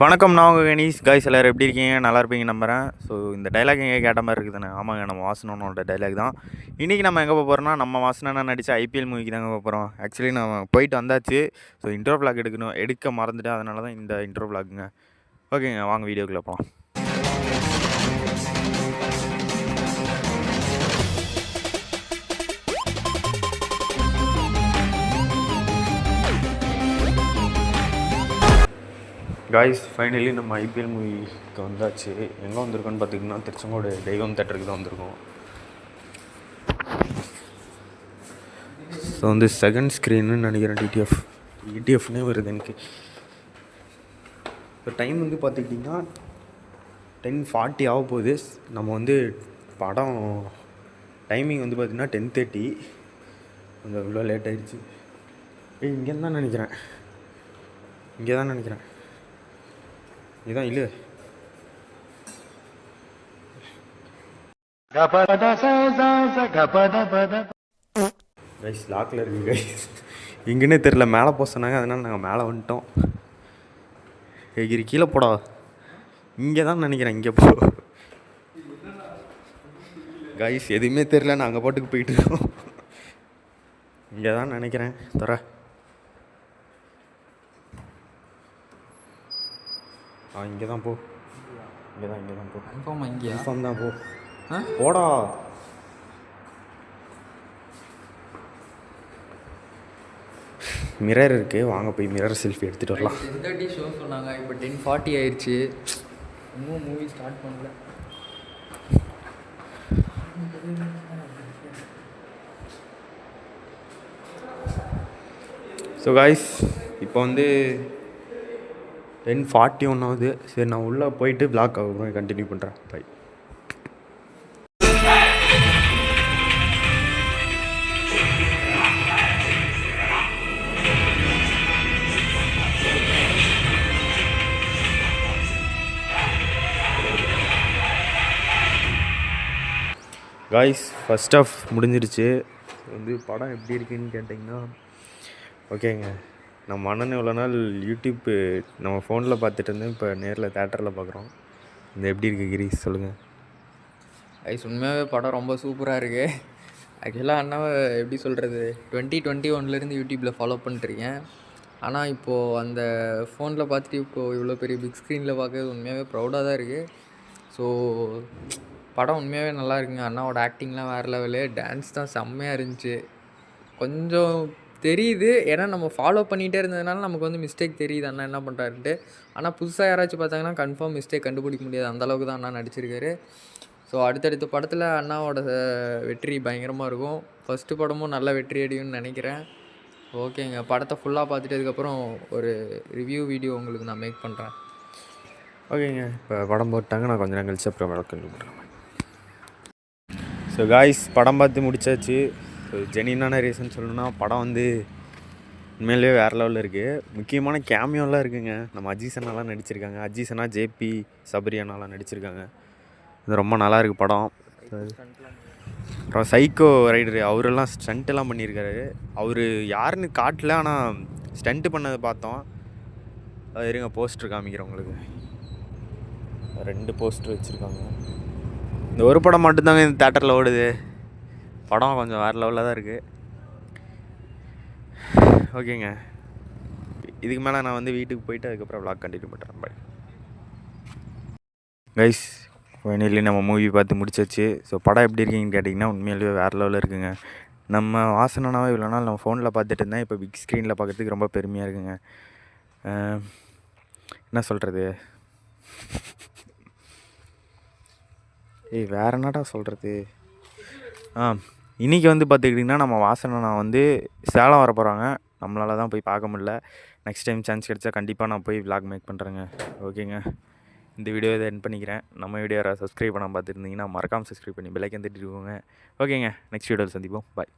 வணக்கம், நான் உங்கள் கணேஷ். காய்ஸ் எல்லோரும் எப்படி இருக்கீங்க? நல்லா இருப்பீங்க நம்புகிறேன். ஸோ இந்த டைலாக் எங்கே கேட்ட மாதிரி இருக்குதுண்ணே. ஆமாங்க, நம்ம வாசனனோட டைலாக் தான். இன்றைக்கி நம்ம எங்கே போகிறோம்னா, நம்ம வாசனனா நடித்த ஐபிஎல் மூவிக்கு தாங்க போகிறோம். ஆக்சுவலி நான் போயிட்டு வந்தாச்சு. ஸோ இன்ட்ரோ விளாக் எடுக்க மறந்துட்டேன். அதனால தான் இந்த இன்ட்ரோ விளாக்குங்க. ஓகேங்க, வாங்க வீடியோக்குள்ளே போகலாம். காய்ஸ், ஃபைனலி நம்ம ஐபிஎல் மூவிக்கு வந்தாச்சு. எங்கே வந்திருக்கோன்னு பார்த்திங்கன்னா, திருச்செங்கோடு தெய்வம் தேட்டருக்கு தான் வந்திருக்கோம். ஸோ வந்து செகண்ட் ஸ்க்ரீன்னு நினைக்கிறேன். டிடிஎஃப்னே வருது எனக்கு. இப்போ டைம் வந்து பார்த்துக்கிட்டிங்கன்னா 10:40 ஆக போகுது. நம்ம வந்து படம் டைமிங் வந்து பார்த்திங்கன்னா 10:30. கொஞ்சம் இவ்வளோ லேட் ஆகிடுச்சு. இங்கே தான் நினைக்கிறேன். இதுதான் இல்லை. கைஸ், லாக்கில் இருக்குது கைஸ். இங்கன்னே தெரில. மேலே போக சொன்னாங்க, அதனால் நாங்கள் மேலே வந்துட்டோம். கீழே போடா. இங்கே தான் நினைக்கிறேன். இங்கே போ கைஸ். எதுவுமே தெரில. நான் அங்கே பாட்டுக்கு போயிட்டு இருக்கோம். இங்கே தான் நினைக்கிறேன். இங்கே தான் போ. இங்கே தான் போ. கன்ஃபார்ம் தான் போ. போடா. மிரர் இருக்குது, வாங்க போய் மிரர் செல்ஃபி எடுத்துகிட்டு வரலாம். 10:30 ஷோ சொன்னாங்க, இப்போ 10:40 ஆயிடுச்சு. இன்னும் மூவி ஸ்டார்ட் பண்ணல. ஸோ காய்ஸ், இப்போ வந்து 10:41 ஆகுது. சரி, நான் உள்ளே போயிட்டு விளாக் ஆகும் கண்டினியூ பண்ணுறேன். பை. காய்ஸ், ஃபஸ்ட் ஆஃப் முடிஞ்சிருச்சு. வந்து படம் எப்படி இருக்குன்னு கேட்டிங்கன்னா, ஓகேங்க. நம்ம அண்ணன் இவ்வளோ நாள் யூடியூப்பு நம்ம ஃபோனில் பார்த்துட்டு இருந்தேன். இப்போ நேரில் தேட்டரில் பார்க்குறோம். இந்த எப்படி இருக்குது கிரீஸ், சொல்லுங்கள். ஐஸ், உண்மையாகவே படம் ரொம்ப சூப்பராக இருக்குது. ஆக்சுவலாக அண்ணாவை எப்படி சொல்கிறது, 2021 யூடியூப்பில் ஃபாலோ பண்ணிட்டுருக்கேன். ஆனால் இப்போது அந்த ஃபோனில் பார்த்துட்டு இப்போது இவ்வளோ பெரிய பிக் ஸ்க்ரீனில் பார்க்கறது உண்மையாகவே ப்ரௌடாக தான் இருக்குது. ஸோ படம் உண்மையாகவே நல்லா இருக்குங்க. அண்ணாவோட ஆக்டிங்லாம் வேறு லெவலு. டான்ஸ் தான் செம்மையாக இருந்துச்சு. கொஞ்சம் தெரியுது, ஏன்னா நம்ம ஃபாலோ பண்ணிகிட்டே இருந்ததுனால நமக்கு வந்து மிஸ்டேக் தெரியுது அண்ணா என்ன பண்ணுறாருன்ட்டு. ஆனால் புதுசாக யாராச்சும் பார்த்தாங்கன்னா கன்ஃபார்ம் மிஸ்டேக் கண்டுபிடிக்க முடியாது. அந்தளவுக்கு தான் அண்ணா நடிச்சிருக்காரு. ஸோ அடுத்தடுத்த படத்தில் அண்ணாவோட வெற்றி பயங்கரமாக இருக்கும். ஃபஸ்ட்டு படமும் நல்ல வெற்றி அடையும்னு நினைக்கிறேன். ஓகேங்க, படத்தை ஃபுல்லாக பார்த்துட்டு அதுக்கப்புறம் ஒரு ரிவ்யூ வீடியோ உங்களுக்கு நான் மேக் பண்ணுறேன். ஓகேங்க, இப்போ படம் போட்டாங்க. நான் கொஞ்சம் நேரம் கழிச்சு அப்புறம் விளக்கம் கொடுக்குறேன். ஸோ காய்ஸ், படம் பார்த்து முடிச்சாச்சு. ஸோ ஜெனினான ரீசன் சொல்லணுன்னா, படம் வந்து உண்மையிலேயே வேறு லெவலில் இருக்குது. முக்கியமான கேமியோலாம் இருக்குதுங்க. நம்ம அஜீசனாலாம் நடிச்சிருக்காங்க. அஜீசனா, ஜேபி சபரியானாலாம் நடிச்சிருக்காங்க. இது ரொம்ப நல்லா இருக்குது படம். அப்புறம் சைக்கோ ரைடரு அவரெல்லாம் ஸ்டண்ட்டெல்லாம் பண்ணியிருக்காரு. அவர் யாருன்னு காட்டல, ஆனால் ஸ்டண்ட்டு பண்ணதை பார்த்தோம். அது இருங்க, போஸ்டர் காமிக்கிறேன் உங்களுக்கு. 2 போஸ்டர் வச்சுருக்காங்க. இந்த ஒரு படம் மட்டும்தாங்க இந்த தேட்டரில் ஓடுது. படம் கொஞ்சம் வேறு லெவலில் தான் இருக்குது. ஓகேங்க, இதுக்கு மேலே நான் வந்து வீட்டுக்கு போயிட்டு அதுக்கப்புறம் விளாக் கண்டினியூ பண்ணுறேன். பை கைஸ், ஃபைனலி நம்ம மூவி பார்த்து முடிச்சாச்சு. ஸோ படம் எப்படி இருக்கீங்கன்னு கேட்டிங்கன்னா, உண்மையிலேயே வேறு லெவலில் இருக்குங்க. நம்ம வாசனாவே இவ்வளோ நாள் நம்ம ஃபோனில் பார்த்துட்டு இருந்தேன். இப்போ பிக் ஸ்க்ரீனில் பார்க்குறதுக்கு ரொம்ப பெருமையாக இருக்குங்க. என்ன சொல்கிறது, வேறு என்னடா சொல்கிறது. இன்றைக்கி வந்து பார்த்துக்கிட்டிங்கன்னா, நம்ம வாசனை வந்து சேலம் வர போகிறாங்க. நம்மளால தான் போய் பார்க்க முடியல. நெக்ஸ்ட் டைம் சான்ஸ் கிடச்சா கண்டிப்பாக நான் போய் விளாக் மேக் பண்ணுறேங்க. ஓகேங்க, இந்த வீடியோ இதை எண்ட் பண்ணிக்கிறேன். நம்ம வீடியோ யாராவது சப்ஸ்கிரைப் பண்ணாமல் பார்த்துருந்தீங்கன்னா மறக்காமல் சப்ஸ்கிரைப் பண்ணி பெல் ஐக்கன் தட்டிட்டு போங்க. ஓகேங்க, நெக்ஸ்ட் வீடியோவில் சந்திப்போம். பாய்.